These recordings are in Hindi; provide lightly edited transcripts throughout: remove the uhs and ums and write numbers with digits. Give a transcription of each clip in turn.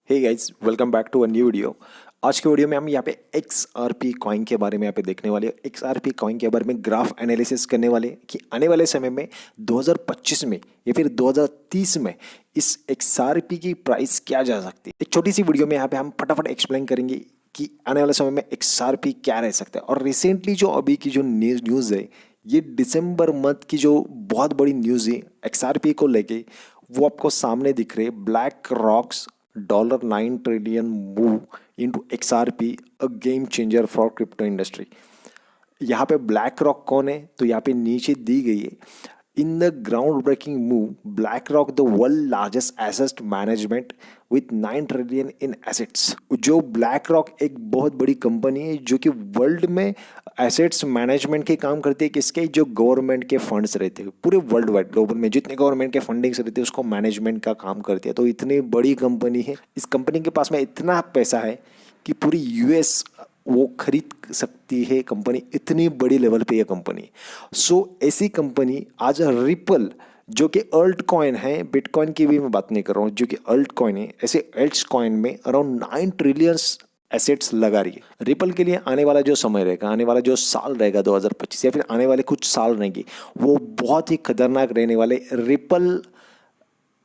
Hey guys, welcome back to a new video. आज के वीडियो में हम यहाँ पे XRP कॉइन के बारे में यहाँ पे देखने वाले हैं। XRP कॉइन के बारे में ग्राफ एनालिसिस करने वाले हैं कि आने वाले समय में 2025 में या फिर 2030 में इस XRP की प्राइस क्या जा सकती है। एक छोटी सी वीडियो में यहाँ पे हम फटाफट एक्सप्लेन करेंगे कि आने वाले समय में XRP क्या रह सकता है। और रिसेंटली जो अभी की जो न्यूज़ है, ये दिसंबर मंथ की जो बहुत बड़ी न्यूज़ है XRP को लेके, वो आपको सामने दिख रहे। Black rocks $9 trillion move into XRP, a game changer for crypto industry। यहाँ पे ब्लैक रॉक कौन है, तो यहाँ पे नीचे दी गई है। In the groundbreaking move, BlackRock the world largest asset management with 9 trillion in assets. जो ब्लैक रॉक एक बहुत बड़ी कंपनी है जो कि वर्ल्ड में एसेट्स मैनेजमेंट के काम करती है। किसके? जो गवर्नमेंट के फंड्स रहते हैं, पूरे वर्ल्ड वाइड गवर्नमेंट में जितने गवर्नमेंट के फंडिंग्स रहते हैं उसको मैनेजमेंट का काम करती है। तो इतनी बड़ी कंपनी है, इस कंपनी के पास में इतना पैसा है कि पूरी यूएस वो खरीद सकती है कंपनी। इतनी बड़ी लेवल पे ये कंपनी। सो ऐसी कंपनी आज रिपल, जो कि अल्ट कॉइन है, बिटकॉइन की भी मैं बात नहीं कर रहा हूँ, जो कि अल्ट कॉइन है, ऐसे अल्ट कॉइन में अराउंड 9 ट्रिलियन एसेट्स लगा रही है। रिपल के लिए आने वाला जो समय रहेगा, आने वाला जो साल रहेगा 2025 या फिर आने वाले कुछ साल रहेंगे, वो बहुत ही खतरनाक रहने वाले। रिपल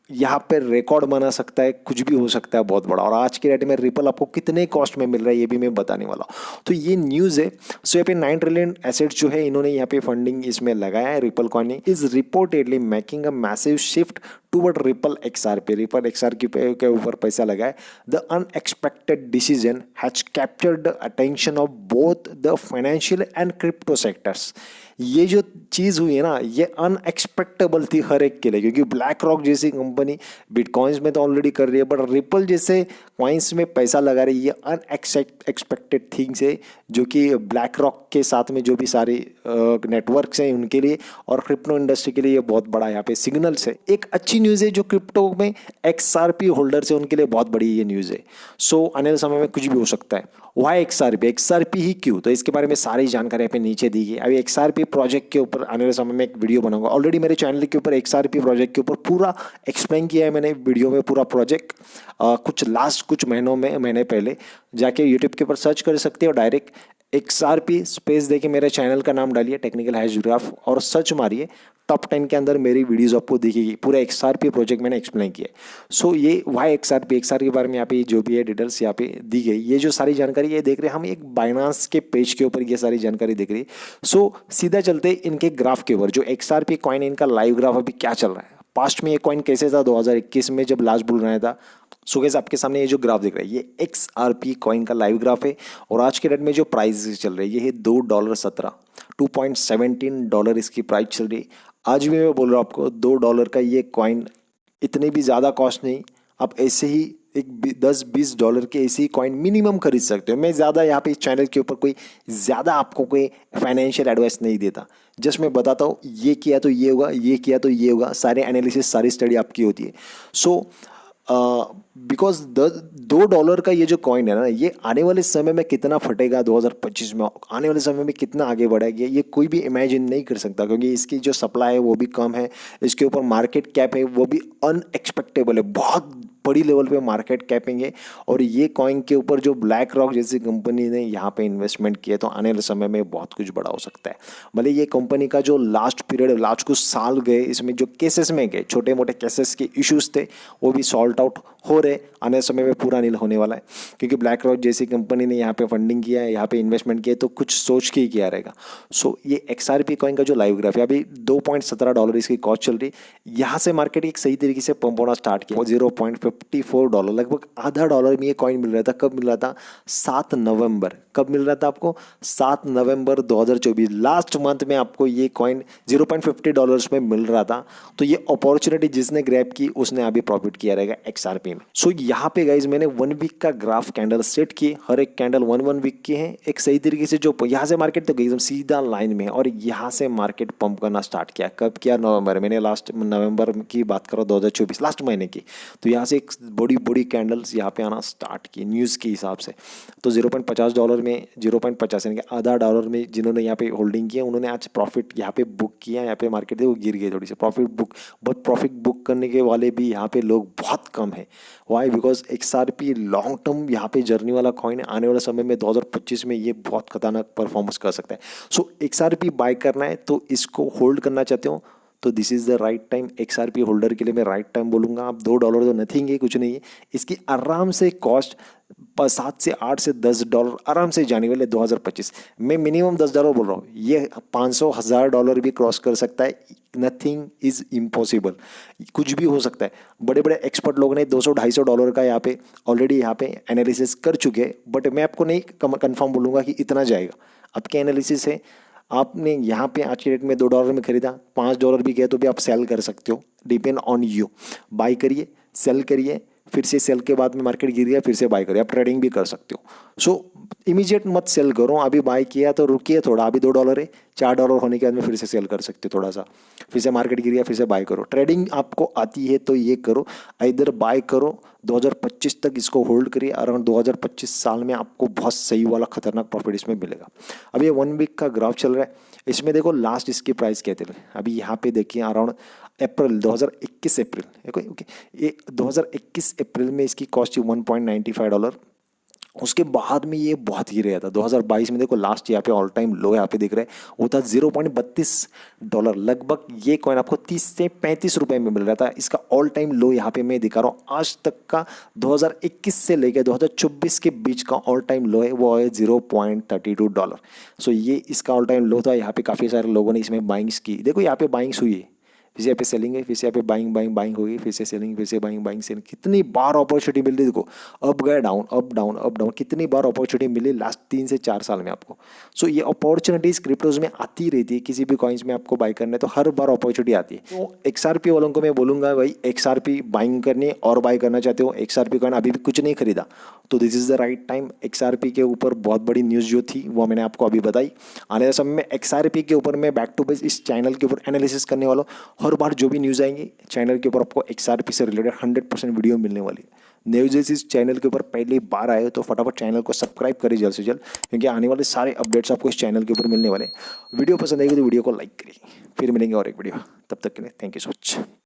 यहाँ पे रिकॉर्ड बना सकता है, कुछ भी हो सकता है बहुत बड़ा। और आज के डेट में रिपल आपको कितने कॉस्ट में मिल रहा है ये भी मैं बताने वाला हूँ। तो ये न्यूज़ है। सो यहाँ पे 9 ट्रिलियन एसेट्स जो है इन्होंने यहाँ पे फंडिंग इसमें लगाया है। Ripple coin is reportedly making a massive shift toward ripple XRP। Ripple XRP के ऊपर पैसा लगाए। The unexpected decision has captured the attention of both the financial and crypto sectors. ये जो चीज़ हुई है ना, ये अनएक्सपेक्टेबल थी हर एक के लिए, क्योंकि ब्लैक रॉक जैसी कंपनी बिटकॉइंस में तो ऑलरेडी कर रही है, बट रिपल जैसे कॉइन्स में पैसा लगा रही है। ये अनएक्सपेक्टेड थिंग्स है जो कि ब्लैक रॉक के साथ में जो भी सारे नेटवर्क्स हैं उनके लिए और क्रिप्टो इंडस्ट्री के लिए ये बहुत बड़ा यहाँ पे सिग्नल्स है। एक अच्छी न्यूज़ है जो क्रिप्टो में XRP होल्डर्स है उनके लिए बहुत बड़ी ये न्यूज़ है। सो आने वाले समय में कुछ भी हो सकता है। वाई XRP ही क्यों, तो इसके बारे में सारी जानकारी यहाँ पे नीचे दी गई। अभी XRP प्रोजेक्ट के ऊपर आने वाले समय में एक वीडियो बनाऊंगा। ऑलरेडी मेरे चैनल के ऊपर XRP प्रोजेक्ट के ऊपर पूरा एक्सप्लेन किया है मैंने वीडियो में, पूरा प्रोजेक्ट। कुछ महीने पहले जाके यूट्यूब के ऊपर सर्च कर सकते हो। डायरेक्ट XRP स्पेस देके मेरे चैनल का नाम डालिए टेक्निकल हैश ग्राफ और सर्च मारिए। टॉप 10 के अंदर मेरी वीडियोस आपको दिखेगी। पूरा XRP प्रोजेक्ट मैंने एक्सप्लेन किया है। सो ये वाई XRP के बारे में यहाँ पे जो भी है डिटेल्स यहाँ पे दी गई। ये जो सारी जानकारी ये देख रहे हैं हम एक बाइनांस के पेज के ऊपर, ये सारी जानकारी देख रही है। सो सीधा चलते इनके ग्राफ के ऊपर। जो XRP कॉइन, इनका लाइव ग्राफ अभी क्या चल रहा है। पास्ट में ये कॉइन कैसे था 2021 में जब लास्ट बुल रहा था। सो गाइस आपके सामने ये जो ग्राफ दिख रहा है ये XRP कॉइन का लाइव ग्राफ है। और आज के डेट में जो प्राइस चल रही है ये है $2.17, $2.17 इसकी प्राइस चल रही है। आज भी मैं बोल रहा हूँ आपको $2 का ये कॉइन इतने भी ज़्यादा कॉस्ट नहीं। आप ऐसे ही एक $10-20 के ऐसे ही कॉइन मिनिमम खरीद सकते हो। मैं ज़्यादा यहाँ पे इस चैनल के ऊपर कोई ज़्यादा आपको कोई फाइनेंशियल एडवाइस नहीं देता। जस्ट मैं बताता हूँ ये किया तो ये होगा, ये किया तो ये होगा। सारे एनालिसिस, सारी स्टडी आपकी होती है। सो बिकॉज $2 का ये जो कॉइन है ना, ये आने वाले समय में कितना फटेगा 2025 में, आने वाले समय में कितना आगे बढ़ेगा, ये कोई भी इमेजिन नहीं कर सकता। क्योंकि इसकी जो सप्लाई है वो भी कम है, इसके ऊपर मार्केट कैप है वो भी अनएक्सपेक्टेबल है। बहुत बड़ी लेवल पे मार्केट कैपिंग है। और ये कॉइन के ऊपर जो ब्लैक रॉक जैसी कंपनी ने यहाँ पे इन्वेस्टमेंट किया, तो आने वाले समय में बहुत कुछ बड़ा हो सकता है। भले ये कंपनी का जो लास्ट पीरियड, लास्ट कुछ साल गए, इसमें जो केसेस में गए, छोटे मोटे केसेस के इश्यूज थे, वो भी सॉल्ट आउट हो रहे। आने समय में पूरा नहीं होने वाला है, क्योंकि ब्लैक रॉक जैसी कंपनी ने यहाँ पे फंडिंग किया है, यहाँ पे इन्वेस्टमेंट किया है, तो कुछ सोच के ही किया रहेगा। सो ये XRP कॉइन का जो लाइव ग्राफ है, अभी $2.17 इसकी कॉस्ट चल रही है। यहाँ से मार्केट एक सही तरीके से पंप होना स्टार्ट किया। $0.54, लगभग $0.5 में ये कॉइन मिल रहा था। कब मिल रहा था? 7 नवंबर। कब मिल रहा था आपको? 7 नवंबर 2024, लास्ट मंथ में आपको ये कॉइन $0.50 में मिल रहा था। तो ये अपॉर्चुनिटी जिसने ग्रैब की उसने अभी प्रॉफिट किया रहेगा XRP में। सो यहाँ पे गाइज मैंने 1 वीक का ग्राफ कैंडल सेट किए। हर एक कैंडल 1 वीक के हैं। एक सही तरीके से जो यहाँ से मार्केट तो एकदम सीधा लाइन में है, और यहाँ से मार्केट पंप करना स्टार्ट किया। कब किया? नवंबर। मैंने लास्ट नवंबर की बात करो 2024, लास्ट महीने की। तो यहाँ से एक बड़ी बड़ी कैंडल्स यहाँ पे आना स्टार्ट की न्यूज़ के हिसाब से। तो $0.50 में 0.50 यानी कि आधा डॉलर में जिन्होंने यहाँ पे होल्डिंग किया उन्होंने आज प्रॉफिट यहाँ पे बुक किया। यहाँ पे मार्केट है वो गिर गई थोड़ी सी profit book, but profit book करने के वाले भी यहाँ पे लोग बहुत कम है। Why? Because XRP long term यहाँ पे जर्नी वाला कॉइन है। आने वाले समय में 2025 में ये बहुत खतरनाक परफॉर्मेंस कर सकता है। सो XRP बाय करना है तो इसको होल्ड करना चाहते हो तो this is the right time. XRP holder के लिए मैं राइट टाइम बोलूँगा। आप $2 तो नथिंग है, कुछ नहीं है। इसकी आराम से कॉस्ट 7 से 8 से $10 आराम से जाने वाले 2025। मैं मिनिमम $10 बोल रहा हूँ, ये 500,000 भी क्रॉस कर सकता है। नथिंग इज इम्पॉसिबल, कुछ भी हो सकता है। बड़े बड़े एक्सपर्ट लोग ने $200-250 का यहाँ पे ऑलरेडी यहाँ पे एनालिसिस कर चुके हैं, बट मैं आपको नहीं कंफर्म बोलूँगा कि इतना जाएगा। आपके एनालिसिस है, आपने यहाँ पे आज के डेट में $2 में खरीदा, $5 भी गया तो भी आप सेल कर सकते हो। Depend on you. बाई करिए, सेल करिए, फिर से सेल के बाद में मार्केट गिर गया फिर से बाई करिए। आप ट्रेडिंग भी कर सकते हो। सो इमीडिएट मत सेल करो। अभी बाई किया तो रुकिए थोड़ा, अभी $2 है, $4 होने के बाद में फिर से सेल कर सकते हो थोड़ा सा। फिर से मार्केट गिर गया फिर से बाई करो। ट्रेडिंग आपको आती है तो ये करो, इधर बाय करो 2025 तक इसको होल्ड करिए। अराउंड 2025 साल में आपको बहुत सही वाला खतरनाक प्रॉफिट इसमें मिलेगा। अब ये 1 वीक का ग्राफ चल रहा है, इसमें देखो लास्ट इसकी प्राइस क्या थी। अभी यहाँ पे देखिए अराउंड अप्रैल 2021 अप्रैल, ओके, ये 2021 अप्रैल में इसकी कॉस्ट थी $1.95। उसके बाद में ये बहुत ही रहा था। 2022 में देखो लास्ट यहाँ पे ऑल टाइम लो यहाँ पे दिख रहा है, वो था $0.32। लगभग ये कॉइन आपको 30 से 35 रुपए में मिल रहा था। इसका ऑल टाइम लो यहाँ पे मैं दिखा रहा हूँ आज तक का। 2021 से लेकर 2024 के बीच का ऑल टाइम लो है, वो है $0.32। सो ये इसका ऑल टाइम लो था। यहाँ पे काफ़ी सारे लोगों ने इसमें बाइंग्स की। देखो यहाँ पे बाइंग्स हुई है, फिर से यहाँ पे सेलिंग है, फिर से यहाँ पे बाइंग होगी, फिर से सेलिंग, फिर से बाइंग सेलिंग। कितनी बार अपॉर्चुनिटी मिल रही, देखो अप गए down up down up down, कितनी बार अपॉर्चुनिटी मिली लास्ट 3 से 4 साल में आपको। सो ये अपॉर्चुनिटीज क्रिप्टोज में आती रहती है। किसी भी कॉइन्स में आपको बाई करना है तो हर बार अपॉर्चुनिटी आती है। तो XRP वालों को मैं बोलूँगा भाई XRP बाइंग करनी है और बाई करना चाहते हो, XRP कॉइन अभी भी कुछ नहीं खरीदा तो this is the right time. XRP के ऊपर बहुत बड़ी न्यूज़ जो थी वो मैंने आपको अभी बताई। आने वाले समय में XRP के ऊपर मैं बैक टू बेस इस चैनल के ऊपर एनालिसिस करने वाला हूँ। हर बार जो भी न्यूज़ आएंगी चैनल के ऊपर आपको XRP से रिलेटेड 100% वीडियो मिलने वाली है। न्यूज़ इस चैनल के ऊपर पहली बार आए तो फटाफट चैनल को सब्सक्राइब करिए जल्द से जल्द, क्योंकि आने वाले सारे अपडेट्स आपको इस चैनल के ऊपर मिलने वाले। वीडियो पसंद आएगी तो वीडियो को लाइक करिए। फिर मिलेंगे और एक वीडियो, तब तक के लिए थैंक यू सो मच।